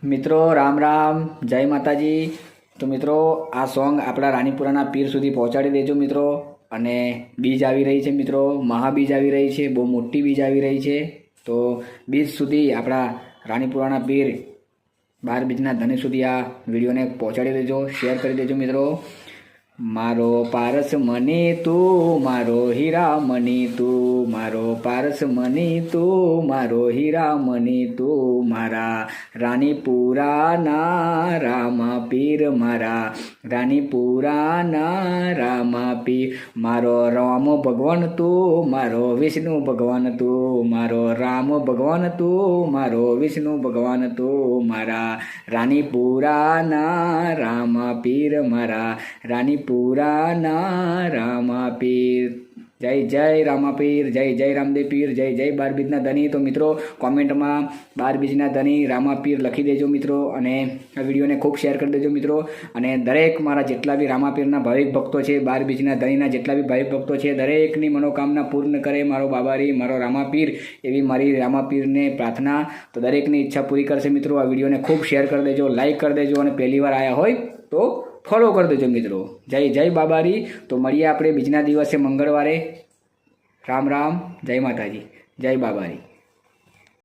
મિત્રો રામ રામ, જય માતાજી। તો મિત્રો આ સોંગ આપણા રાણીપુરાના પીર સુધી પહોંચાડી દેજો મિત્રો। અને બીજ આવી રહી છે મિત્રો, મહાબીજ આવી રહી છે, બહુ મોટી બીજ આવી રહી છે। તો બીજ સુધી આપણા રાણીપુરાના પીર 12 બીજના ધણી સુધી આ વિડીયોને પહોંચાડી દેજો, શેર કરી દેજો મિત્રો। મારો પારસ મની તું, મારો હીરા મની તું, મારો પારસ મની તું, મારો હીરા મની તું, મારા રાણીપુરાના રામા પીર, મારા રાણીપુરાના રામા પીર। મારો રામ ભગવાન તું, મારો વિષ્ણુ ભગવાન તું, મારો રામ ભગવાન તું, મારો વિષ્ણુ ભગવાન તું, મારા રાણીપુરાના રામા પીર, મારા રાણીપુરાના રામા પીર। જય જય રામા પીર, જય જય રામદેવ પીર, જય જય 12 બીજના ધણી। તો મિત્રો કોમેન્ટમાં 12 બીજના ધણી રામા પીર લખી દેજો મિત્રો, અને આ વિડીયોને ખૂબ શેર કરી દેજો મિત્રો। અને દરેક મારા જેટલા બી રામા પીરના ભાવિક ભક્તો છે, 12 બીજના ધણીના જેટલા બી ભાવિક ભક્તો છે, દરેકની મનોકામના પૂર્ણ કરે મારો બાબારી, મારો રામા પીર, એવી મારી રામા પીરને પ્રાર્થના। તો દરેકની ઈચ્છા પૂરી કરશે મિત્રો। આ વિડીયોને ખૂબ શેર કરી દેજો, લાઇક કરી દેજો, અને પહેલી વાર આવ્યા હોય તો ફોલો કરી દેજો મિત્રો। જય જય બાબારી। તો મળીએ આપણે બીજના દિવસે મંગળવારે। રામ રામ, જય માતાજી, જય બાબારી।